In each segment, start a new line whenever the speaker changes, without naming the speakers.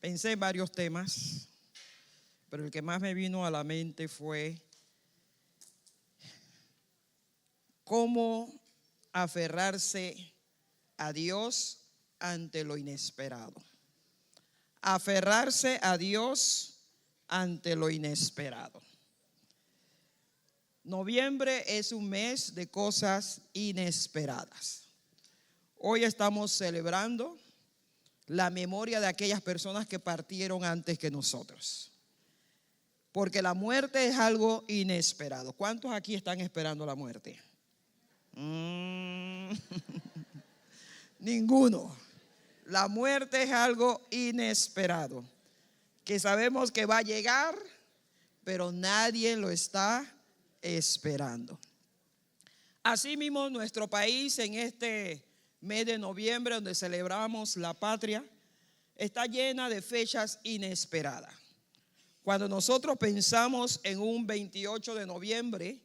Pensé en varios temas, pero el que más me vino a la mente fue cómo aferrarse a Dios ante lo inesperado. Aferrarse a Dios ante lo inesperado. Noviembre es un mes de cosas inesperadas. Hoy estamos celebrando la memoria de aquellas personas que partieron antes que nosotros. Porque la muerte es algo inesperado. ¿Cuántos aquí están esperando la muerte? Ninguno. La muerte es algo inesperado, que sabemos que va a llegar, pero nadie lo está esperando. Asimismo, nuestro país en este mes de noviembre, donde celebramos la patria, está llena de fechas inesperadas. Cuando nosotros pensamos en un 28 de noviembre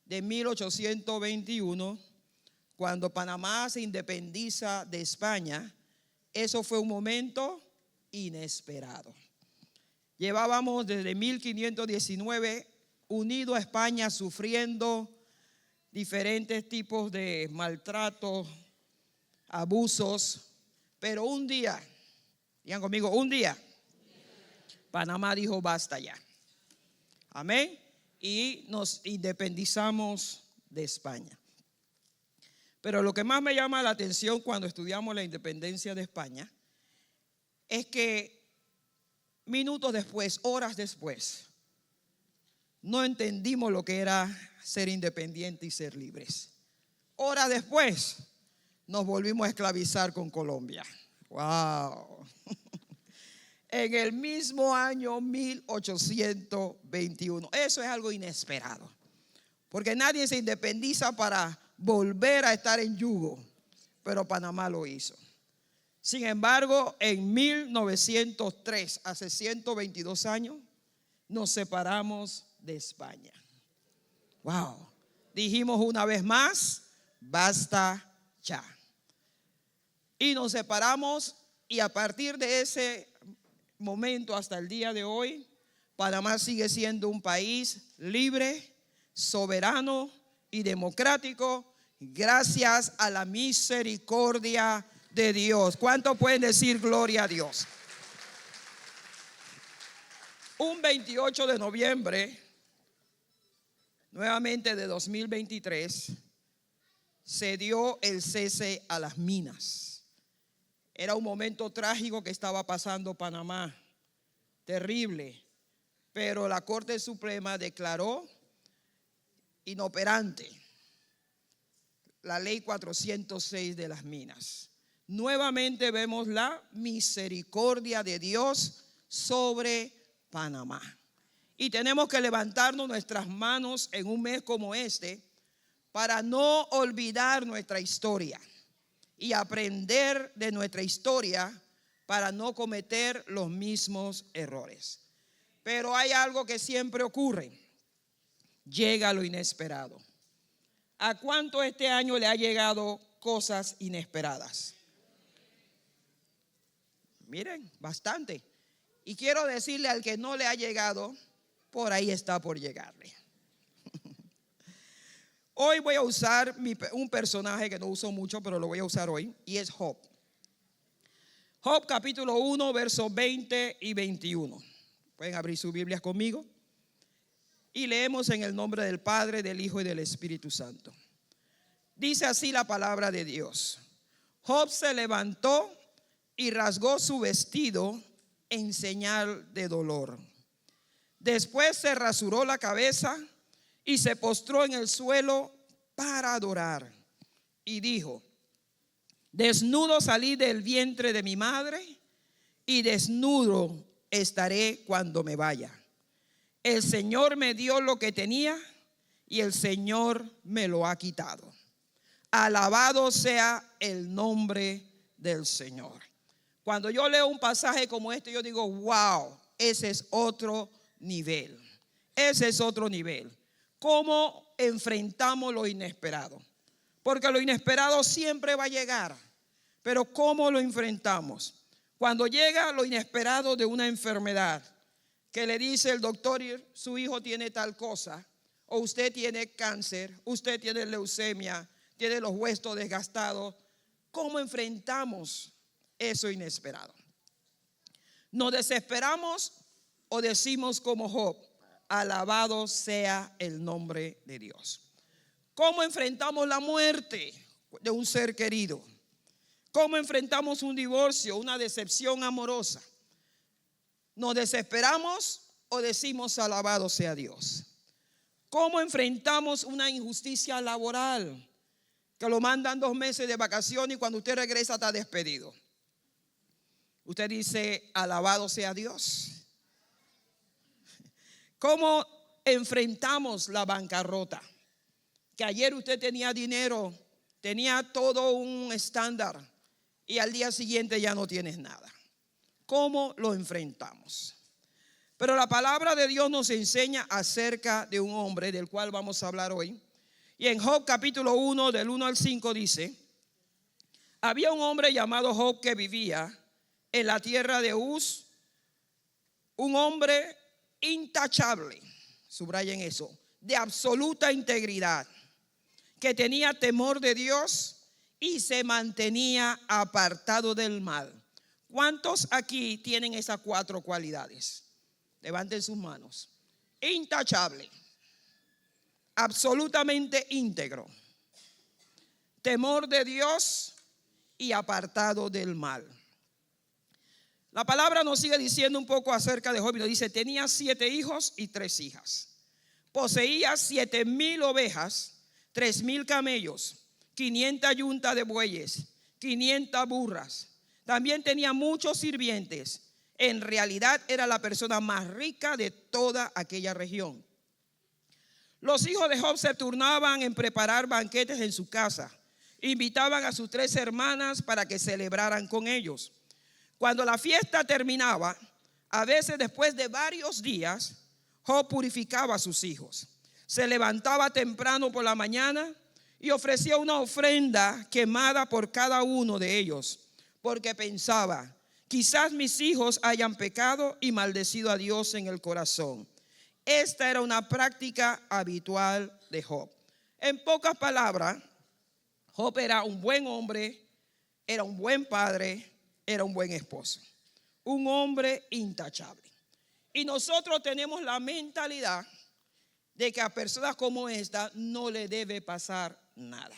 de 1821, cuando Panamá se independiza de España, eso fue un momento inesperado. Llevábamos desde 1519 unido a España, sufriendo diferentes tipos de maltratos, abusos, pero un día, digan conmigo, un día, Panamá dijo basta ya. Amén. Y nos independizamos de España. Pero lo que más me llama la atención cuando estudiamos la independencia de España es que minutos después, horas después, no entendimos lo que era ser independiente y ser libres. Horas después nos volvimos a esclavizar con Colombia. ¡Wow! En el mismo año 1821. Eso es algo inesperado. Porque nadie se independiza para volver a estar en yugo. Pero Panamá lo hizo. Sin embargo, en 1903, hace 122 años, nos separamos de España. ¡Wow! Dijimos una vez más, basta ya. Y nos separamos, y a partir de ese momento hasta el día de hoy, Panamá sigue siendo un país libre, soberano y democrático, gracias a la misericordia de Dios. ¿Cuántos pueden decir gloria a Dios? Un 28 de noviembre, nuevamente de 2023, se dio el cese a las minas. Era un momento trágico que estaba pasando Panamá, terrible, pero la Corte Suprema declaró inoperante la ley 406 de las minas. Nuevamente vemos la misericordia de Dios sobre Panamá. Y tenemos que levantarnos nuestras manos en un mes como este para no olvidar nuestra historia y aprender de nuestra historia para no cometer los mismos errores. Pero hay algo que siempre ocurre: llega lo inesperado. ¿A cuánto este año le ha llegado cosas inesperadas? Miren, bastante. Y quiero decirle al que no le ha llegado, por ahí está por llegarle. Hoy voy a usar un personaje que no uso mucho, pero lo voy a usar hoy, y es Job. Job capítulo 1, versos 20 y 21. Pueden abrir sus Biblias conmigo. Y leemos en el nombre del Padre, del Hijo y del Espíritu Santo. Dice así la palabra de Dios. Job se levantó y rasgó su vestido en señal de dolor. Después se rasuró la cabeza y se postró en el suelo para adorar. Y dijo: desnudo salí del vientre de mi madre, y desnudo estaré cuando me vaya. El Señor me dio lo que tenía, y el Señor me lo ha quitado. Alabado sea el nombre del Señor. Cuando yo leo un pasaje como este, yo digo: wow, ese es otro nivel. Ese es otro nivel. ¿Cómo enfrentamos lo inesperado? Porque lo inesperado siempre va a llegar. Pero ¿cómo lo enfrentamos? Cuando llega lo inesperado de una enfermedad, que le dice el doctor, su hijo tiene tal cosa, o usted tiene cáncer, usted tiene leucemia, tiene los huesos desgastados, ¿cómo enfrentamos eso inesperado? ¿Nos desesperamos o decimos como Job, alabado sea el nombre de Dios? ¿Cómo enfrentamos la muerte de un ser querido? ¿Cómo enfrentamos un divorcio, una decepción amorosa? ¿Nos desesperamos o decimos alabado sea Dios? ¿Cómo enfrentamos una injusticia laboral? Que lo mandan 2 meses de vacaciones y cuando usted regresa está despedido. Usted dice alabado sea Dios. ¿Cómo enfrentamos la bancarrota? Que ayer usted tenía dinero, tenía todo un estándar y al día siguiente ya no tienes nada. ¿Cómo lo enfrentamos? Pero la palabra de Dios nos enseña acerca de un hombre del cual vamos a hablar hoy. Y en Job capítulo 1 del 1 al 5 dice: había un hombre llamado Job que vivía en la tierra de Uz, un hombre intachable, subrayen eso, de absoluta integridad, que tenía temor de Dios y se mantenía apartado del mal. ¿Cuántos aquí tienen esas 4 cualidades? Levanten sus manos. Intachable, absolutamente íntegro, temor de Dios y apartado del mal. La palabra nos sigue diciendo un poco acerca de Job y nos dice: tenía 7 hijos y 3 hijas. Poseía 7,000 ovejas, 3,000 camellos, 500 yuntas de bueyes, 500 burras. También tenía muchos sirvientes. En realidad era la persona más rica de toda aquella región. Los hijos de Job se turnaban en preparar banquetes en su casa. Invitaban a sus 3 hermanas para que celebraran con ellos. Cuando la fiesta terminaba, a veces después de varios días, Job purificaba a sus hijos. Se levantaba temprano por la mañana y ofrecía una ofrenda quemada por cada uno de ellos, porque pensaba: quizás mis hijos hayan pecado y maldecido a Dios en el corazón. Esta era una práctica habitual de Job. En pocas palabras, Job era un buen hombre, era un buen padre, era un buen esposo, un hombre intachable. Y nosotros tenemos la mentalidad de que a personas como esta no le debe pasar nada,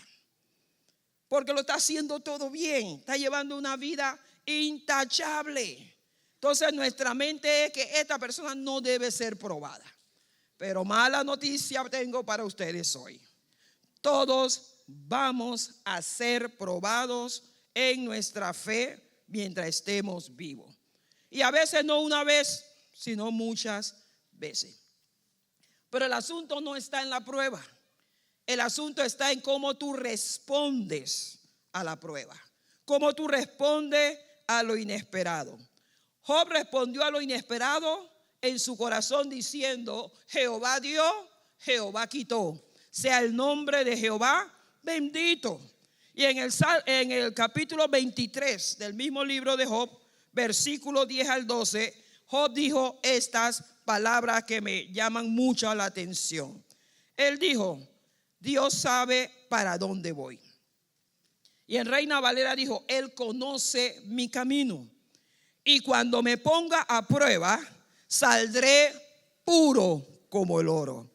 porque lo está haciendo todo bien, está llevando una vida intachable. Entonces nuestra mente es que esta persona no debe ser probada. Pero mala noticia tengo para ustedes hoy: todos vamos a ser probados en nuestra fe mientras estemos vivos. Y a veces no una vez, sino muchas veces. Pero el asunto no está en la prueba. El asunto está en cómo tú respondes a la prueba, cómo tú respondes a lo inesperado. Job respondió a lo inesperado en su corazón diciendo: Jehová dio, Jehová quitó, sea el nombre de Jehová bendito. Y en el capítulo 23 del mismo libro de Job, versículos 10 al 12, Job dijo estas palabras que me llaman mucho la atención. Él dijo: Dios sabe para dónde voy. Y en Reina Valera dijo: Él conoce mi camino, y cuando me ponga a prueba, saldré puro como el oro.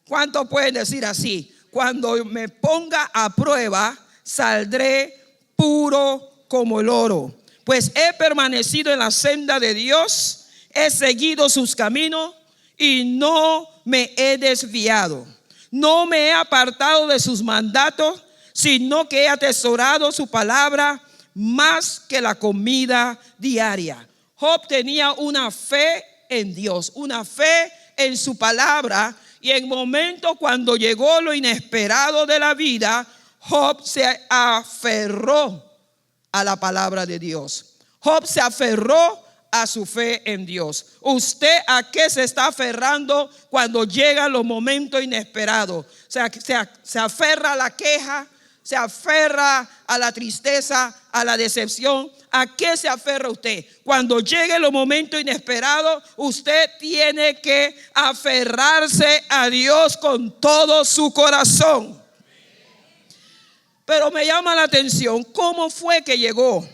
¿Cuántos pueden decir así? Cuando me ponga a prueba, saldré puro como el oro. Pues he permanecido en la senda de Dios, he seguido sus caminos y no me he desviado. No me he apartado de sus mandatos, sino que he atesorado su palabra más que la comida diaria. Job tenía una fe en Dios, una fe en su palabra, y en momentos cuando llegó lo inesperado de la vida, Job se aferró a la palabra de Dios. Job se aferró a su fe en Dios. ¿Usted a qué se está aferrando cuando llegan los momentos inesperados? Se aferra a la queja, se aferra a la tristeza, a la decepción. ¿A qué se aferra usted? Cuando llegue los momentos inesperados, usted tiene que aferrarse a Dios con todo su corazón. Pero me llama la atención cómo fue que llegó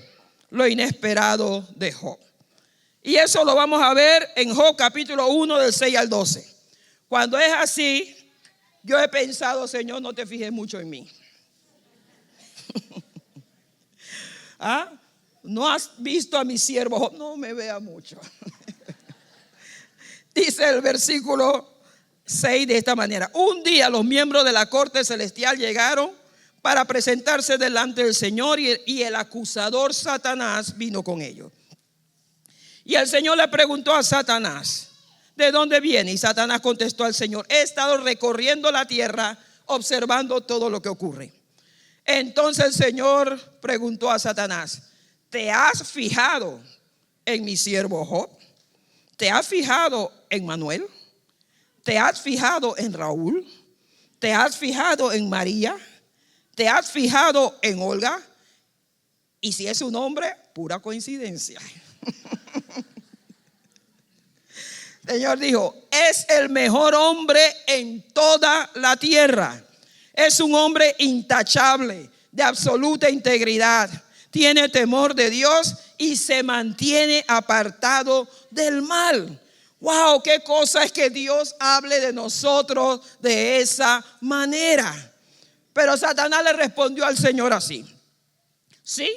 lo inesperado de Job. Y eso lo vamos a ver en Job capítulo 1 del 6 al 12. Cuando es así, yo he pensado, Señor, no te fijes mucho en mí. ¿Ah? ¿No has visto a mi siervo Job? No me vea mucho. Dice el versículo 6 de esta manera: un día los miembros de la corte celestial llegaron para presentarse delante del Señor, y el acusador Satanás vino con ellos. Y el Señor le preguntó a Satanás: ¿de dónde viene? Y Satanás contestó al Señor: he estado recorriendo la tierra observando todo lo que ocurre. Entonces el Señor preguntó a Satanás: ¿te has fijado en mi siervo Job? ¿Te has fijado en Manuel? ¿Te has fijado en Raúl? ¿Te has fijado en María? ¿Te has fijado en Olga? Y si es un hombre, pura coincidencia. El Señor dijo: es el mejor hombre en toda la tierra. Es un hombre intachable, de absoluta integridad. Tiene temor de Dios y se mantiene apartado del mal. Wow, qué cosa es que Dios hable de nosotros de esa manera. Pero Satanás le respondió al Señor así: sí,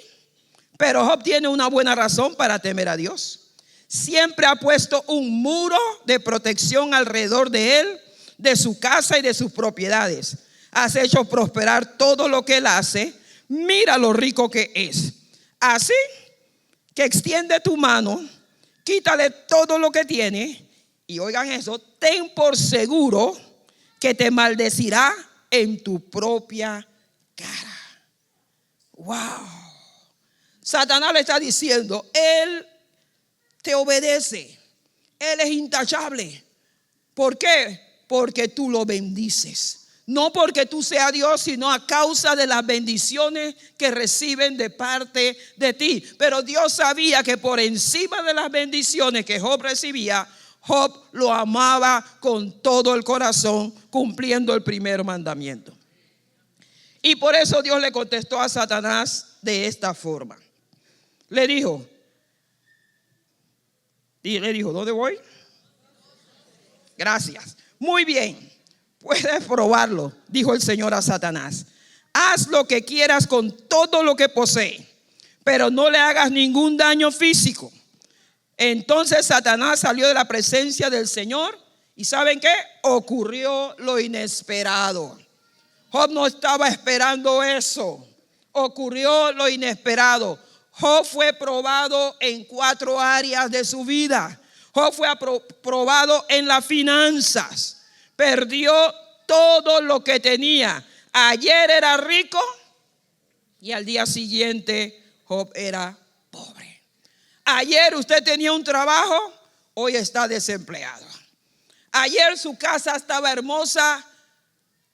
pero Job tiene una buena razón para temer a Dios. Siempre ha puesto un muro de protección alrededor de él, de su casa y de sus propiedades. Has hecho prosperar todo lo que él hace. Mira lo rico que es. Así que extiende tu mano, quítale todo lo que tiene, y oigan eso, ten por seguro que te maldecirá en tu propia cara. Wow. Satanás le está diciendo: él te obedece, él es intachable. ¿Por qué? Porque tú lo bendices. No porque tú seas Dios, sino a causa de las bendiciones que reciben de parte de ti. Pero Dios sabía que por encima de las bendiciones que Job recibía, Job lo amaba con todo el corazón, cumpliendo el primer mandamiento. Y por eso Dios le contestó a Satanás de esta forma. Le dijo, ¿dónde voy? Gracias. Muy bien, puedes probarlo, dijo el Señor a Satanás. Haz lo que quieras con todo lo que posee, pero no le hagas ningún daño físico. Entonces Satanás salió de la presencia del Señor, y ¿saben qué? Ocurrió lo inesperado. Job no estaba esperando eso. Ocurrió lo inesperado. Job fue probado en 4 áreas de su vida. Job fue probado en las finanzas. Perdió todo lo que tenía. Ayer era rico y al día siguiente Job era pobre. Ayer usted tenía un trabajo, hoy está desempleado. Ayer su casa estaba hermosa,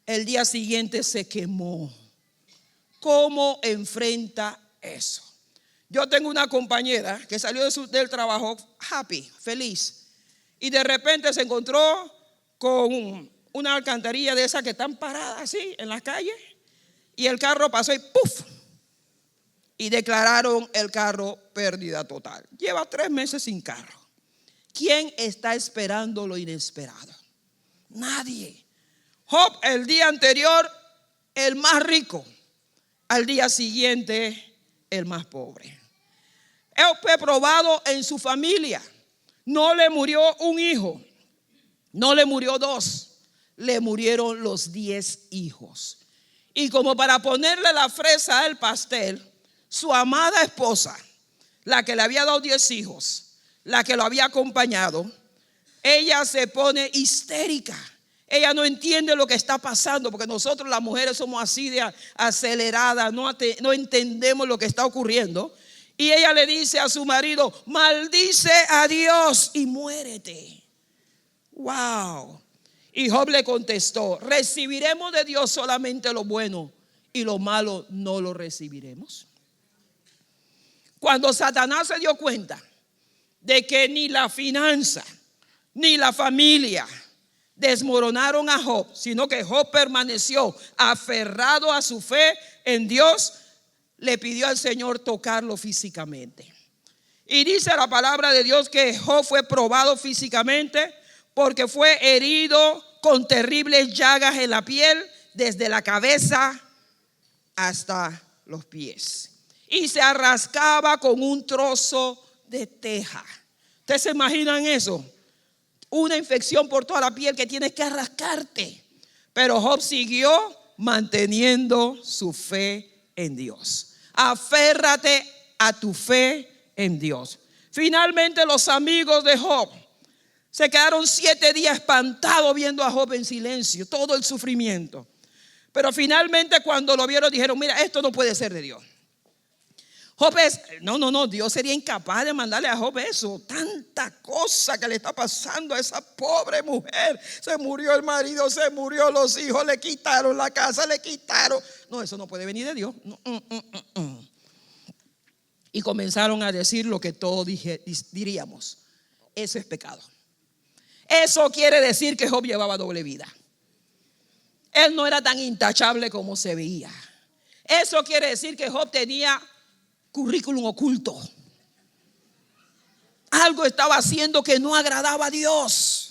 el día siguiente se quemó. ¿Cómo enfrenta eso? Yo tengo una compañera que salió del trabajo happy, feliz, y de repente se encontró con una alcantarilla de esas que están paradas así en las calles, y el carro pasó y ¡puf! Y declararon el carro pérdida total. Lleva 3 meses sin carro. ¿Quién está esperando lo inesperado? Nadie. Job el día anterior el más rico, al día siguiente el más pobre. Él fue probado en su familia. No le murió un hijo, no le murió 2, le murieron los 10 hijos. Y como para ponerle la fresa al pastel, su amada esposa, la que le había dado 10 hijos, la que lo había acompañado, ella se pone histérica. Ella no entiende lo que está pasando, porque nosotros las mujeres somos así de aceleradas, no entendemos lo que está ocurriendo. Y ella le dice a su marido: maldice a Dios y muérete. Wow. Y Job le contestó: recibiremos de Dios solamente lo bueno y lo malo no lo recibiremos. Cuando Satanás se dio cuenta de que ni la finanza ni la familia desmoronaron a Job, sino que Job permaneció aferrado a su fe en Dios, le pidió al Señor tocarlo físicamente. Y dice la palabra de Dios que Job fue probado físicamente porque fue herido con terribles llagas en la piel, desde la cabeza hasta los pies, y se rascaba con un trozo de teja. ¿Ustedes se imaginan eso? Una infección por toda la piel que tienes que rascarte. Pero Job siguió manteniendo su fe en Dios. Aférrate a tu fe en Dios. Finalmente los amigos de Job se quedaron 7 días espantados viendo a Job en silencio, todo el sufrimiento. Pero finalmente cuando lo vieron dijeron: mira, esto no puede ser de Dios. Job no, Dios sería incapaz de mandarle a Job eso. Tanta cosa que le está pasando a esa pobre mujer. Se murió el marido, se murió los hijos, le quitaron la casa, le quitaron. No, eso no puede venir de Dios. Y comenzaron a decir lo que todos diríamos: eso es pecado. Eso quiere decir que Job llevaba doble vida. Él no era tan intachable como se veía. Eso quiere decir que Job tenía currículum oculto. Algo estaba haciendo que no agradaba a Dios.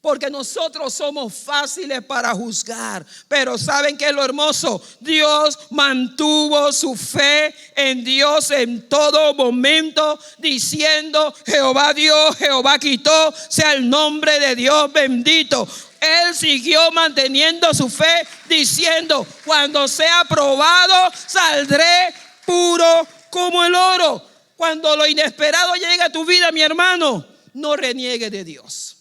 Porque nosotros somos fáciles para juzgar. Pero ¿saben qué es lo hermoso? Dios mantuvo su fe en Dios en todo momento, diciendo: Jehová dio, Jehová quitó, sea el nombre de Dios bendito. Él siguió manteniendo su fe, diciendo: cuando sea probado, saldré puro como el oro. Cuando lo inesperado llega a tu vida, mi hermano, no reniegues de Dios.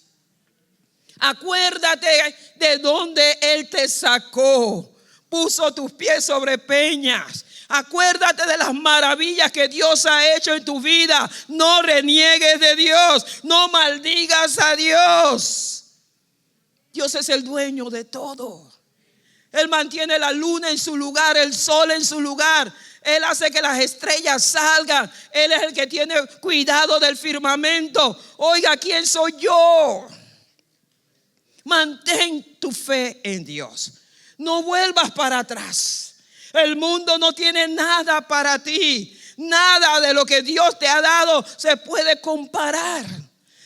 Acuérdate de donde Él te sacó. Puso tus pies sobre peñas. Acuérdate de las maravillas que Dios ha hecho en tu vida. No reniegues de Dios. No maldigas a Dios. Dios es el dueño de todo. Él mantiene la luna en su lugar, el sol en su lugar. Él hace que las estrellas salgan. Él es el que tiene cuidado del firmamento. Oiga, ¿quién soy yo? Mantén tu fe en Dios. No vuelvas para atrás. El mundo no tiene nada para ti. Nada de lo que Dios te ha dado se puede comparar.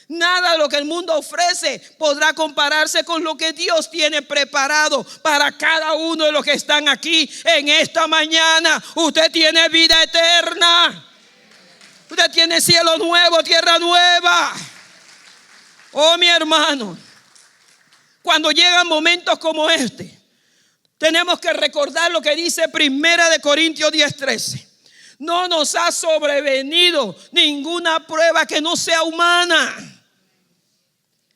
Nada de lo que el mundo ofrece podrá compararse con lo que Dios tiene preparado para cada uno de los que están aquí en esta mañana. Usted tiene vida eterna. Usted tiene cielo nuevo, tierra nueva. Oh, mi hermano, cuando llegan momentos como este, tenemos que recordar lo que dice 1 Corintios 10:13. No nos ha sobrevenido ninguna prueba que no sea humana.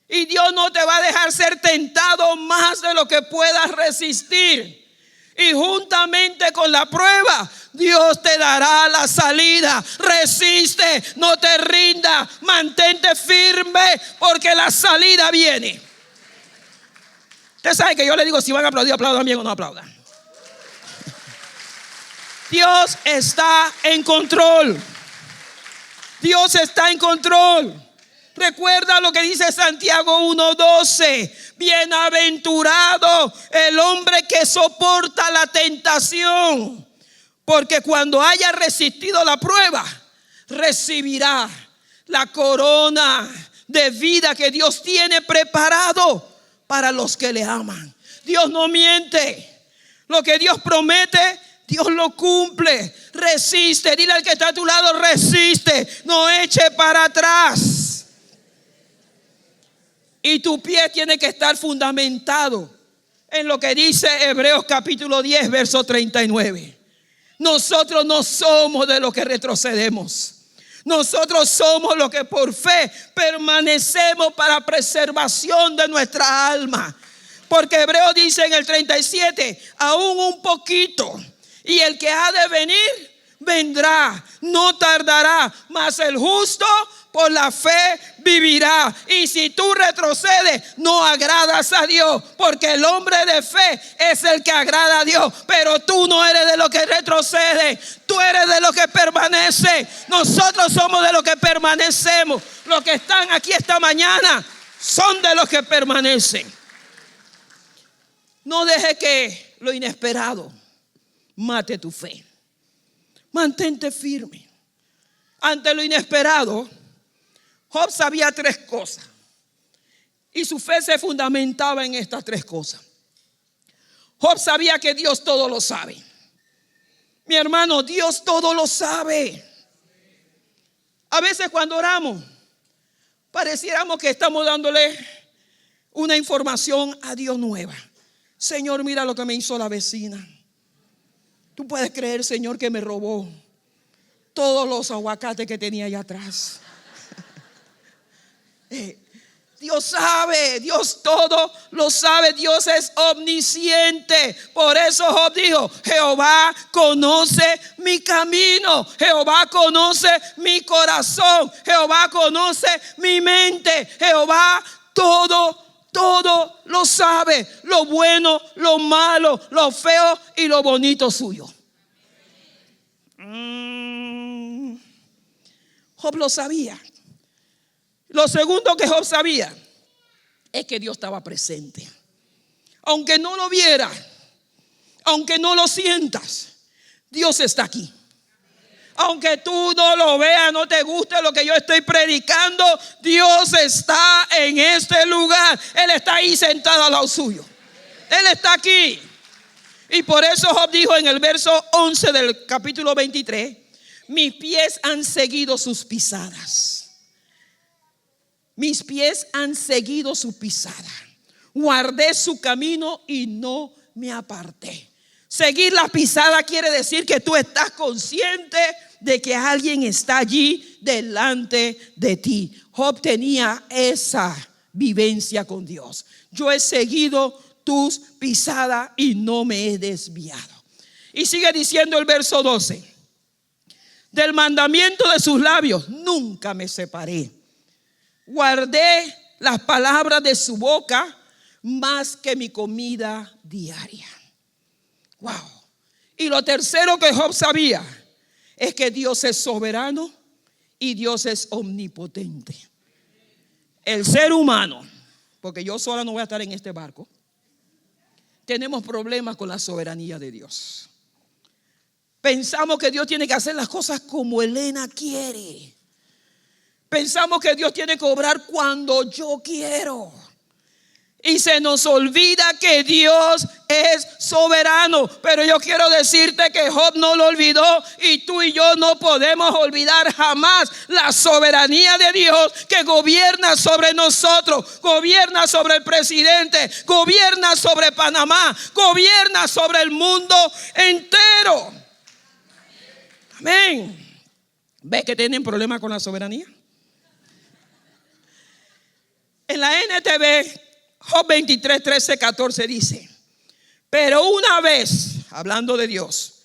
Y Dios no te va a dejar ser tentado más de lo que puedas resistir. Y juntamente con la prueba, Dios te dará la salida. Resiste, no te rindas, mantente firme, porque la salida viene. Usted sabe que yo le digo: si van a aplaudir, aplaudan bien o no aplaudan. Dios está en control. Dios está en control. Recuerda lo que dice Santiago 1:12. Bienaventurado el hombre que soporta la tentación, porque cuando haya resistido la prueba, recibirá la corona de vida que Dios tiene preparado para los que le aman. Dios no miente. Lo que Dios promete, Dios lo cumple. Resiste. Dile al que está a tu lado: resiste, no eche para atrás. Y tu pie tiene que estar fundamentado en lo que dice Hebreos capítulo 10, verso 39. Nosotros no somos de los que retrocedemos. Nosotros somos los que por fe permanecemos para preservación de nuestra alma. Porque Hebreos dice en el 37: aún un poquito, y el que ha de venir vendrá, no tardará, mas el justo por la fe vivirá. Y si tú retrocedes, no agradas a Dios, porque el hombre de fe es el que agrada a Dios. Pero tú no eres de los que retrocede, tú eres de los que permanece. Nosotros somos de los que permanecemos. Los que están aquí esta mañana son de los que permanecen. No deje que lo inesperado mate tu fe. Mantente firme. Ante lo inesperado, Job sabía 3 cosas. Y su fe se fundamentaba en estas 3 cosas. Job sabía que Dios todo lo sabe. Mi hermano, Dios todo lo sabe. A veces cuando oramos, pareciéramos que estamos dándole una información a Dios nueva. Señor, mira lo que me hizo la vecina. Tú puedes creer, Señor, que me robó todos los aguacates que tenía allá atrás. Dios sabe, Dios todo lo sabe. Dios es omnisciente. Por eso Job dijo: Jehová conoce mi camino, Jehová conoce mi corazón, Jehová conoce mi mente. Jehová todo lo sabe, lo bueno, lo malo, lo feo y lo bonito suyo. Job lo sabía. Lo segundo que Job sabía es que Dios estaba presente. Aunque no lo viera, aunque no lo sientas, Dios está aquí. Aunque tú no lo veas, no te guste lo que yo estoy predicando, Dios está en este lugar. Él está ahí sentado al lado suyo. Él está aquí. Y por eso Job dijo en el verso 11 del capítulo 23: mis pies han seguido sus pisadas. Mis pies han seguido su pisada. Guardé su camino y no me aparté. Seguir la pisada quiere decir que tú estás consciente de que alguien está allí delante de ti. Job tenía esa vivencia con Dios. Yo he seguido tus pisadas y no me he desviado. Y sigue diciendo el verso 12: del mandamiento de sus labios nunca me separé. Guardé las palabras de su boca más que mi comida diaria. Wow. Y lo tercero que Job sabía es que Dios es soberano y Dios es omnipotente. El ser humano, porque yo sola no voy a estar en este barco, tenemos problemas con la soberanía de Dios. Pensamos que Dios tiene que hacer las cosas como Elena quiere. Pensamos que Dios tiene que obrar cuando yo quiero. Y se nos olvida que Dios es soberano. Pero yo quiero decirte que Job no lo olvidó, y tú y yo no podemos olvidar jamás la soberanía de Dios que gobierna sobre nosotros, gobierna sobre el presidente, gobierna sobre Panamá, gobierna sobre el mundo entero. Amén. ¿Ves que tienen problemas con la soberanía? En la NTV, Job 23, 13, 14 dice: pero una vez, hablando de Dios,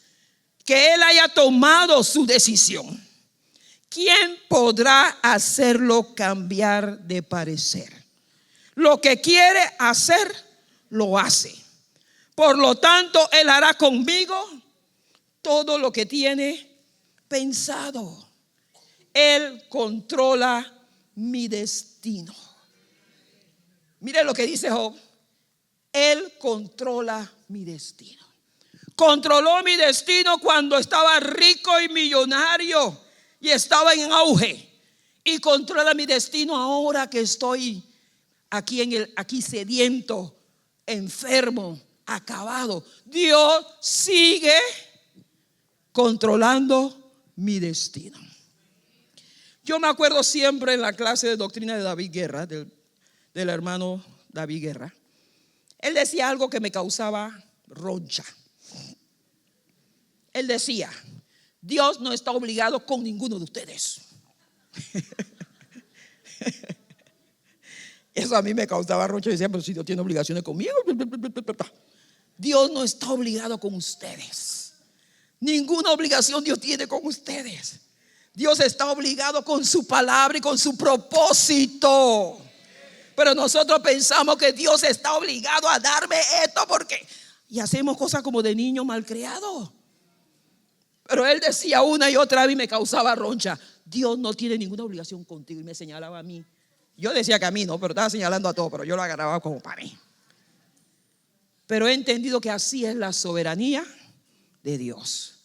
que Él haya tomado su decisión, ¿quién podrá hacerlo cambiar de parecer? Lo que quiere hacer, lo hace. Por lo tanto, Él hará conmigo todo lo que tiene pensado. Él controla mi destino. Mire lo que dice Job: Él controla mi destino. Controló mi destino cuando estaba rico y millonario y estaba en auge. Y controla mi destino ahora que estoy aquí sediento, enfermo, acabado. Dios sigue controlando mi destino. Yo me acuerdo siempre en la clase de doctrina de David Guerra, del hermano David Guerra. Él decía algo que me causaba roncha. Él decía: Dios no está obligado con ninguno de ustedes. Eso a mí me causaba roncha. Yo decía: pero si Dios tiene obligaciones conmigo. Dios no está obligado con ustedes. Ninguna obligación Dios tiene con ustedes. Dios está obligado con su palabra y con su propósito. Pero nosotros pensamos que Dios está obligado a darme esto porque... Y hacemos cosas como de niño malcriado. Pero él decía una y otra vez y me causaba roncha: Dios no tiene ninguna obligación contigo. Y me señalaba a mí. Yo decía que a mí no, pero estaba señalando a todos, pero yo lo agarraba como para mí. Pero he entendido que así es la soberanía de Dios.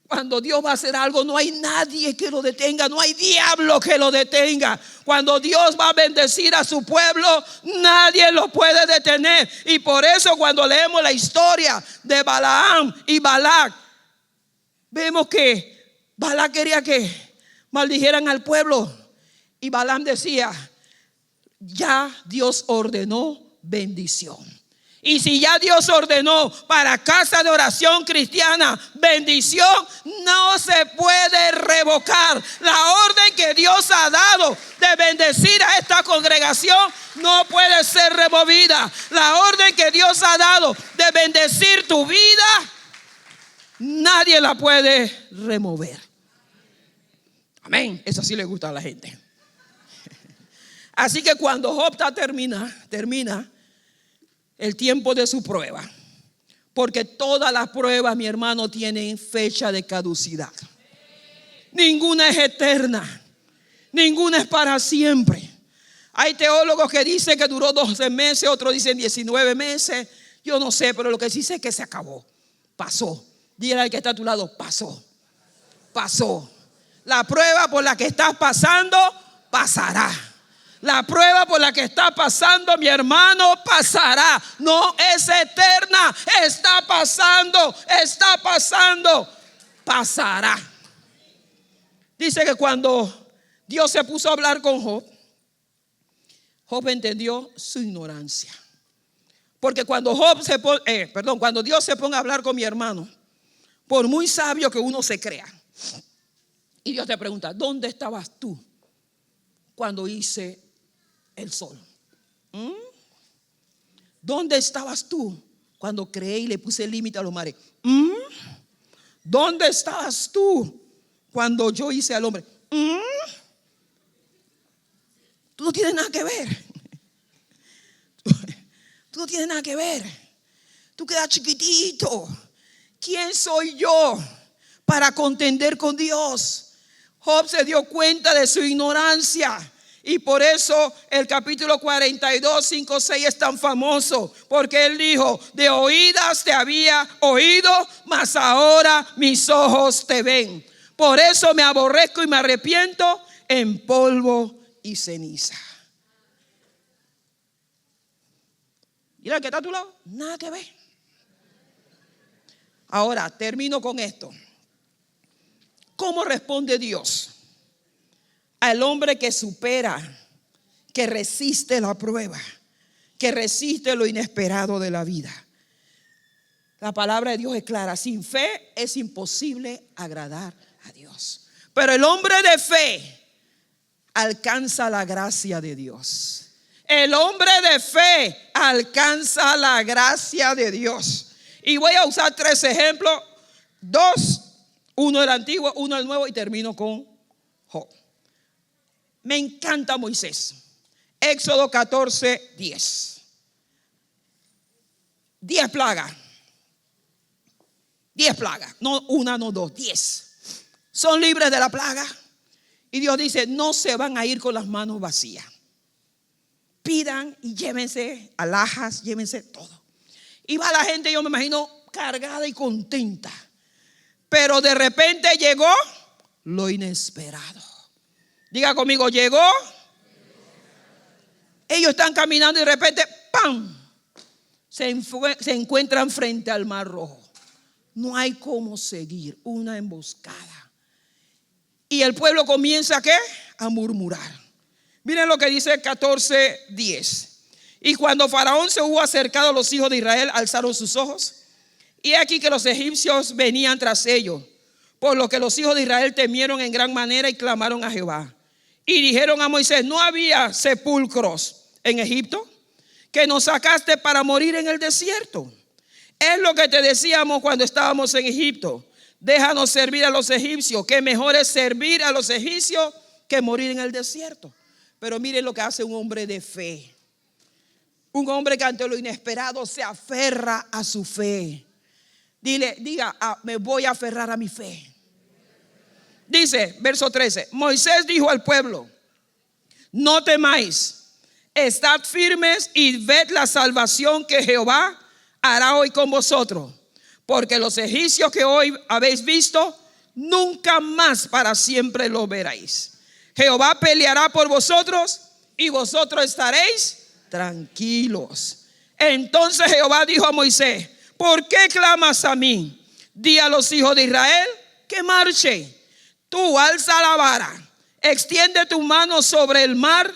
Cuando Dios va a hacer algo, no hay nadie que lo detenga, no hay diablo que lo detenga. Cuando Dios va a bendecir a su pueblo, nadie lo puede detener. Y por eso cuando leemos la historia de Balaam y Balac, vemos que Balac quería que maldijeran al pueblo y Balaam decía: ya Dios ordenó bendición. Y si ya Dios ordenó para casa de oración cristiana bendición, no se puede revocar. La orden que Dios ha dado de bendecir a esta congregación no puede ser removida. La orden que Dios ha dado de bendecir tu vida, nadie la puede remover. Amén. Eso sí le gusta a la gente. Así que cuando Job termina el tiempo de su prueba, porque todas las pruebas, mi hermano, tienen fecha de caducidad. Ninguna es eterna, ninguna es para siempre. Hay teólogos que dicen que duró 12 meses, otros dicen 19 meses. Yo no sé, pero lo que sí sé es que se acabó. Pasó. Dile al que está a tu lado: pasó. Pasó. La prueba por la que estás pasando pasará. La prueba por la que está pasando, mi hermano, pasará. No es eterna. Está pasando, pasará. Dice que cuando Dios se puso a hablar con Job, Job entendió su ignorancia. Porque cuando cuando Dios se ponga a hablar con mi hermano, por muy sabio que uno se crea, y Dios te pregunta: ¿dónde estabas tú cuando hice el sol? ¿Dónde estabas tú cuando creé y le puse límite a los mares? ¿Dónde estabas tú cuando yo hice al hombre? Tú no tienes nada que ver. Tú no tienes nada que ver. Tú quedas chiquitito. ¿Quién soy yo para contender con Dios? Job se dio cuenta de su ignorancia. Y por eso el capítulo 42, 5, 6 es tan famoso. Porque él dijo: de oídas te había oído, mas ahora mis ojos te ven. Por eso me aborrezco y me arrepiento en polvo y ceniza. Mira, ¿qué está a tu lado? Nada que ver. Ahora termino con esto. ¿Cómo responde Dios al hombre que supera, que resiste la prueba, que resiste lo inesperado de la vida? La palabra de Dios es clara: sin fe es imposible agradar a Dios. Pero el hombre de fe alcanza la gracia de Dios. El hombre de fe alcanza la gracia de Dios. Y voy a usar 3 ejemplos, 2, uno del antiguo, uno del nuevo, y termino con Job. Me encanta Moisés. Éxodo 14, 10. 10 plagas. 10 plagas. No una, no dos, 10. Son libres de la plaga. Y Dios dice: no se van a ir con las manos vacías. Pidan y llévense alhajas, llévense todo. Y va la gente, yo me imagino, cargada y contenta. Pero de repente llegó lo inesperado. Diga conmigo: llegó. Ellos están caminando y de repente ¡pam! Se encuentran frente al Mar Rojo. No hay cómo seguir, una emboscada. Y el pueblo comienza ¿qué? A murmurar. Miren lo que dice el 14:10. Y cuando Faraón se hubo acercado a los hijos de Israel, alzaron sus ojos. Y aquí que los egipcios venían tras ellos. Por lo que los hijos de Israel temieron en gran manera y clamaron a Jehová. Y dijeron a Moisés: ¿no había sepulcros en Egipto que nos sacaste para morir en el desierto? Es lo que te decíamos cuando estábamos en Egipto. déjanos servir a los egipcios, que mejor es servir a los egipcios que morir en el desierto. Pero miren lo que hace un hombre de fe. Un hombre que ante lo inesperado se aferra a su fe. Diga, me voy a aferrar a mi fe. Dice, verso 13, Moisés dijo al pueblo: no temáis, estad firmes y ved la salvación que Jehová hará hoy con vosotros. Porque los egipcios que hoy habéis visto, nunca más para siempre los veréis. Jehová peleará por vosotros y vosotros estaréis tranquilos. Entonces Jehová dijo a Moisés: ¿por qué clamas a mí? Di a los hijos de Israel que marchen. Tú alza la vara, extiende tu mano sobre el mar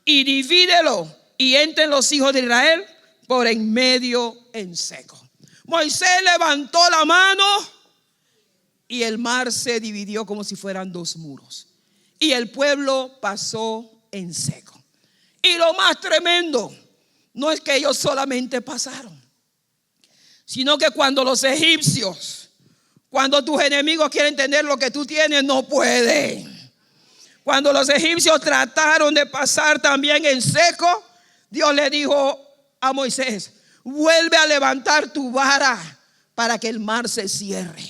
y divídelo, y entren los hijos de Israel por en medio en seco. Moisés levantó la mano y el mar se dividió como si fueran dos muros, y el pueblo pasó en seco. Y lo más tremendo no es que ellos solamente pasaron, sino que cuando los egipcios, cuando tus enemigos quieren tener lo que tú tienes, no pueden. Cuando los egipcios trataron de pasar también en seco, Dios le dijo a Moisés: vuelve a levantar tu vara para que el mar se cierre.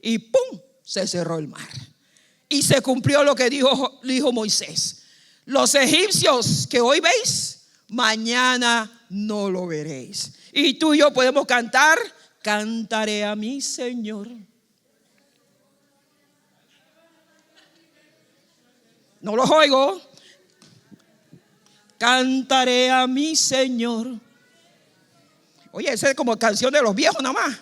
Y ¡pum! Se cerró el mar. Y se cumplió lo que dijo Moisés: los egipcios que hoy veis, mañana no lo veréis. Y tú y yo podemos cantar: cantaré a mi Señor. No los oigo. Cantaré a mi Señor. Oye, esa es como canción de los viejos nada más.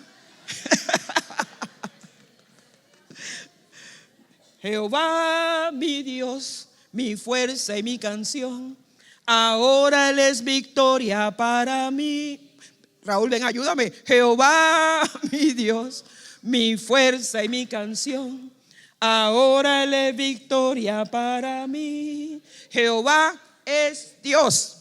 Jehová mi Dios, mi fuerza y mi canción, ahora Él es victoria para mí. Raúl, ven, ayúdame. Jehová mi Dios, mi fuerza y mi canción, ahora Él es victoria para mí. Jehová es Dios.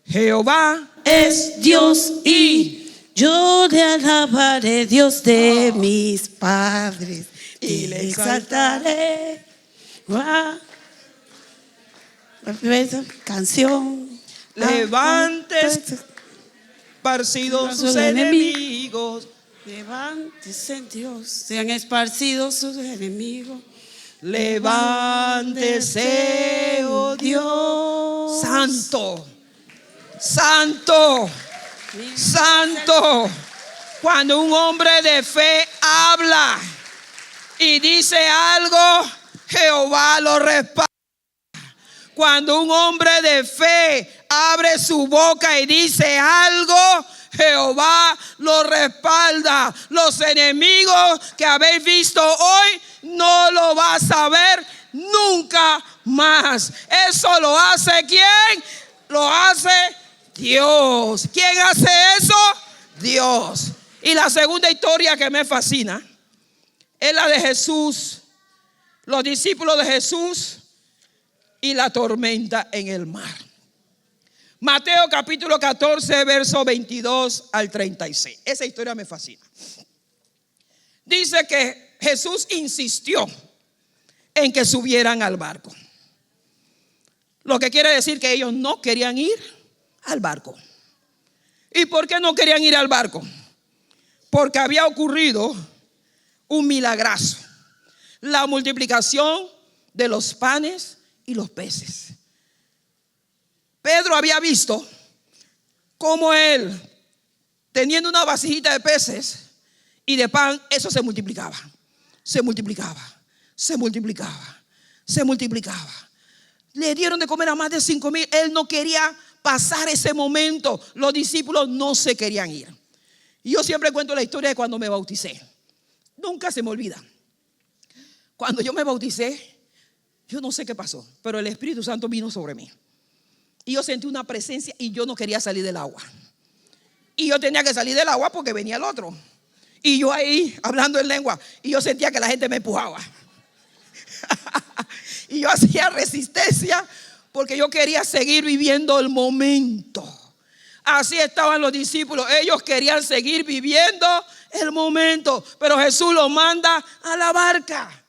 Jehová
es Dios y yo le alabaré, Dios de mis padres, y le exaltaré. Canción.
Levántese, esparcidos sus enemigos.
Levántese, Dios, sean esparcidos sus enemigos.
Levántese, oh Dios. Santo, santo, santo. Cuando un hombre de fe habla y dice algo, Jehová lo respalda. Cuando un hombre de fe abre su boca y dice algo, Jehová lo respalda. Los enemigos que habéis visto hoy no lo vas a ver nunca más. Eso lo hace ¿quién? Lo hace Dios. ¿Quién hace eso? Dios. Y la segunda historia que me fascina es la de Jesús, los discípulos de Jesús y la tormenta en el mar. Mateo capítulo 14, verso 22 al 36. Esa historia me fascina. Dice que Jesús insistió en que subieran al barco. Lo que quiere decir que ellos no querían ir al barco. ¿Y por qué no querían ir al barco? Porque había ocurrido un milagrazo: la multiplicación de los panes y los peces. Pedro había visto cómo él, teniendo una vasijita de peces y de pan, eso se multiplicaba, se multiplicaba, se multiplicaba, se multiplicaba. Le dieron de comer a más de 5,000. Él no quería pasar ese momento. Los discípulos no se querían ir. Y yo siempre cuento la historia de cuando me bauticé. Nunca se me olvida. Cuando yo me bauticé, yo no sé qué pasó, pero el Espíritu Santo vino sobre mí. Y yo sentí una presencia y yo no quería salir del agua. Y yo tenía que salir del agua porque venía el otro. Y yo ahí hablando en lengua. Y yo sentía que la gente me empujaba. Y yo hacía resistencia porque yo quería seguir viviendo el momento. Así estaban los discípulos. Ellos querían seguir viviendo el momento, pero Jesús los manda a la barca.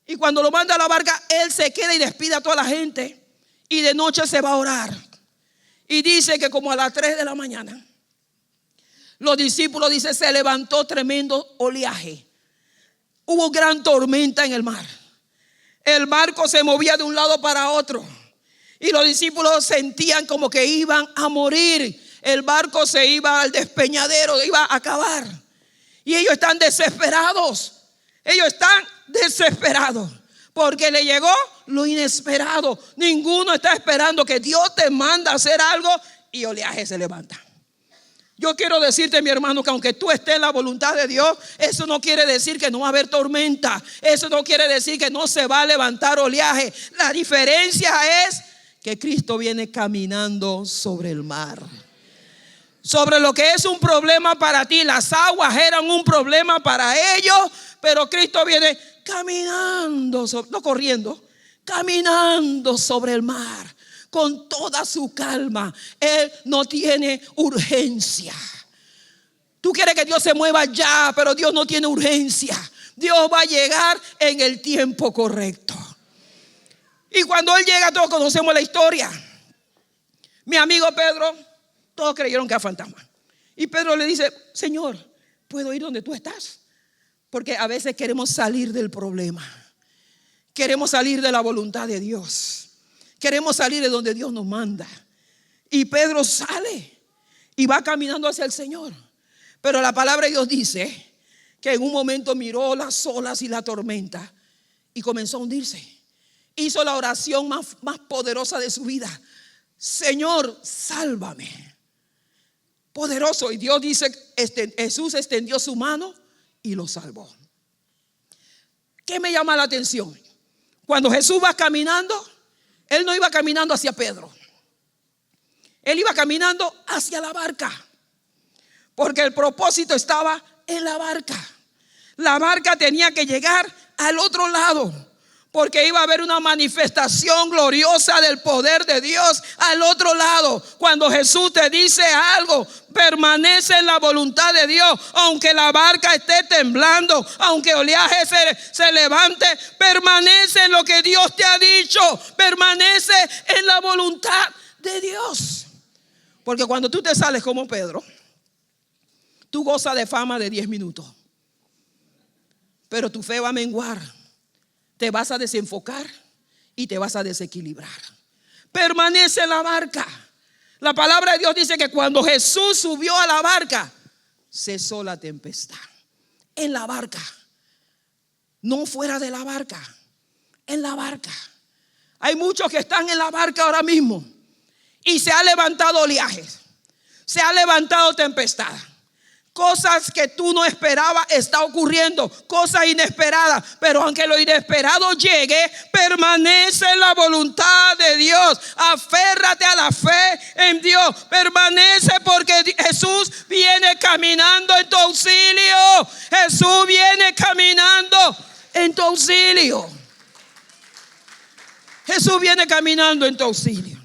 Y cuando lo manda a la barca, Él se queda y despide a toda la gente. Y de noche se va a orar. Y dice que como a las 3 de la mañana, los discípulos, dice, se levantó tremendo oleaje. Hubo gran tormenta en el mar. El barco se movía de un lado para otro. Y los discípulos sentían como que iban a morir. El barco se iba al despeñadero, iba a acabar. Y ellos están desesperados. Ellos están desesperados porque le llegó lo inesperado. Ninguno está esperando que Dios te manda a hacer algo y oleaje se levanta. Yo quiero decirte, mi hermano, que aunque tú estés en la voluntad de Dios, eso no quiere decir que no va a haber tormenta. Eso no quiere decir que no se va a levantar oleaje. La diferencia es que Cristo viene caminando sobre el mar. Sobre lo que es un problema para ti. Las aguas eran un problema para ellos, pero Cristo viene caminando, no corriendo, caminando sobre el mar con toda su calma. Él no tiene urgencia. Tú quieres que Dios se mueva ya, pero Dios no tiene urgencia. Dios va a llegar en el tiempo correcto. Y cuando Él llega, todos conocemos la historia. Mi amigo Pedro, todos creyeron que era fantasma. Y Pedro le dice: Señor, ¿puedo ir donde tú estás? Porque a veces queremos salir del problema. Queremos salir de la voluntad de Dios. Queremos salir de donde Dios nos manda. Y Pedro sale y va caminando hacia el Señor. Pero la palabra de Dios dice que en un momento miró las olas y la tormenta y comenzó a hundirse. Hizo la oración más poderosa de su vida: Señor, sálvame. Poderoso. Y Dios dice, Jesús extendió su mano y lo salvó. ¿Qué me llama la atención? Cuando Jesús va caminando, Él no iba caminando hacia Pedro. Él iba caminando hacia la barca, porque el propósito estaba en la barca. La barca tenía que llegar al otro lado, porque iba a haber una manifestación gloriosa del poder de Dios al otro lado. Cuando Jesús te dice algo, permanece en la voluntad de Dios. Aunque la barca esté temblando, aunque oleaje se levante, permanece en lo que Dios te ha dicho. Permanece en la voluntad de Dios. Porque cuando tú te sales como Pedro, tú gozas de fama de 10 minutos, pero tu fe va a menguar. Te vas a desenfocar y te vas a desequilibrar. Permanece en la barca. La palabra de Dios dice que cuando Jesús subió a la barca, cesó la tempestad. En la barca, no fuera de la barca, en la barca. Hay muchos que están en la barca ahora mismo y se ha levantado oleajes, se ha levantado tempestad. Cosas que tú no esperabas está ocurriendo, cosas inesperadas. Pero aunque lo inesperado llegue, permanece en la voluntad de Dios. Aférrate a la fe en Dios. Permanece, porque Jesús viene caminando en tu auxilio. Jesús viene caminando en tu auxilio. Jesús viene caminando en tu auxilio.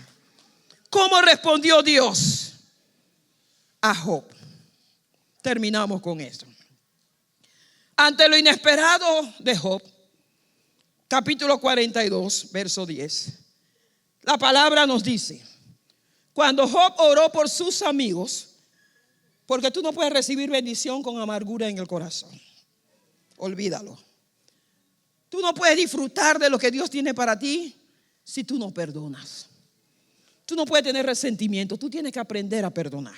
¿Cómo respondió Dios a Job? Terminamos con esto. Ante lo inesperado de Job, capítulo 42, verso 10, la palabra nos dice: cuando Job oró por sus amigos, porque tú no puedes recibir bendición con amargura en el corazón, olvídalo. Tú no puedes disfrutar de lo que Dios tiene para ti si tú no perdonas. Tú no puedes tener resentimiento, tú tienes que aprender a perdonar.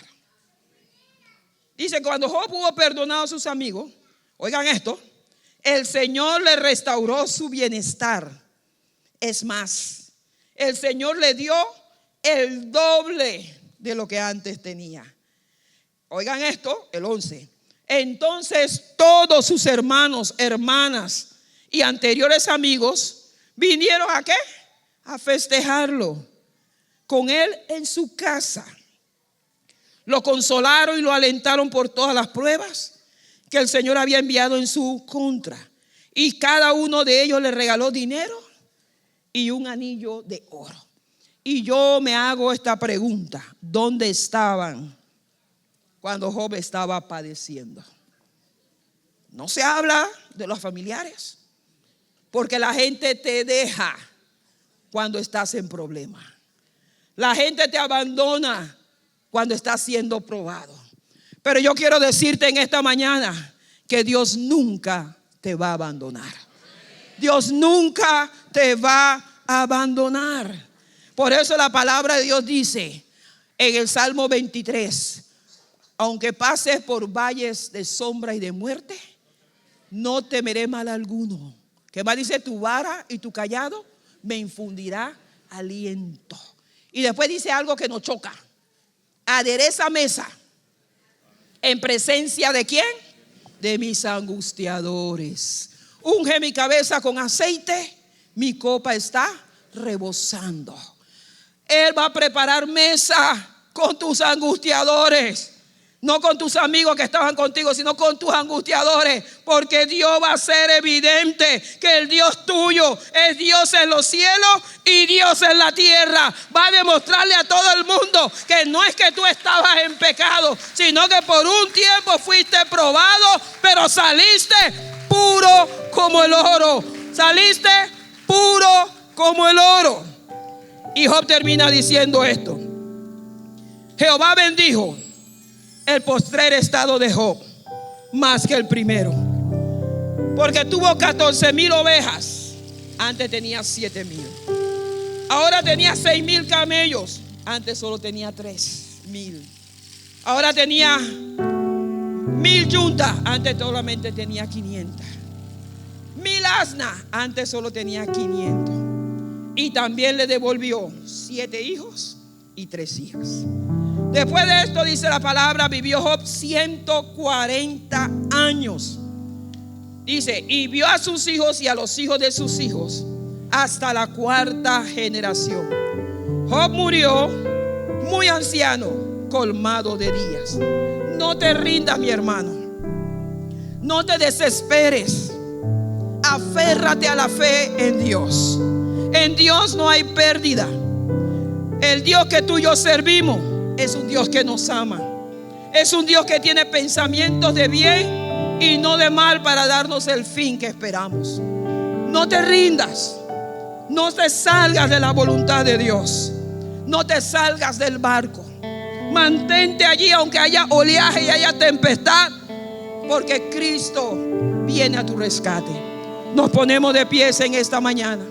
Dice, cuando Job hubo perdonado a sus amigos, oigan esto, el Señor le restauró su bienestar. Es más, el Señor le dio el doble de lo que antes tenía. Oigan esto, el 11. Entonces todos sus hermanos, hermanas y anteriores amigos vinieron ¿a qué? A festejarlo con él en su casa. Lo consolaron y lo alentaron por todas las pruebas que el Señor había enviado en su contra. Y cada uno de ellos le regaló dinero y un anillo de oro. Y yo me hago esta pregunta: ¿dónde estaban cuando Job estaba padeciendo? No se habla de los familiares, porque la gente te deja cuando estás en problemas. La gente te abandona cuando estás siendo probado. Pero yo quiero decirte en esta mañana que Dios nunca te va a abandonar. Dios nunca te va a abandonar. Por eso la palabra de Dios dice en el Salmo 23: aunque pases por valles de sombra y de muerte, no temeré mal alguno. ¿Qué más dice? Tu vara y tu cayado me infundirá aliento. Y después dice algo que nos choca: adereza mesa en presencia ¿de quién? De mis angustiadores. Unge mi cabeza con aceite, mi copa está rebosando. Él va a preparar mesa con tus angustiadores. No con tus amigos que estaban contigo, sino con tus angustiadores. Porque Dios va a hacer evidente que el Dios tuyo es Dios en los cielos y Dios en la tierra. Va a demostrarle a todo el mundo que no es que tú estabas en pecado, sino que por un tiempo fuiste probado, pero saliste puro como el oro. Saliste puro como el oro. Y Job termina diciendo esto: Jehová bendijo el postrer estado de Job más que el primero, porque tuvo 14,000 ovejas, antes tenía 7,000. Ahora tenía 6,000 camellos, antes solo tenía 3,000. Ahora tenía 1,000 yuntas, antes solamente tenía 500. 1,000 asnas, antes solo tenía 500. Y también le devolvió 7 hijos y 3 hijas. Después de esto, dice la palabra, vivió Job 140 años. Dice, y vio a sus hijos y a los hijos de sus hijos hasta la 4ª generación. Job murió muy anciano, colmado de días. No te rindas, mi hermano. No te desesperes. Aférrate a la fe en Dios. En Dios no hay pérdida. El Dios que tú y yo servimos es un Dios que nos ama. Es un Dios que tiene pensamientos de bien y no de mal para darnos el fin que esperamos. No te rindas. No te salgas de la voluntad de Dios. No te salgas del barco. Mantente allí aunque haya oleaje y haya tempestad, porque Cristo viene a tu rescate. Nos ponemos de pies en esta mañana.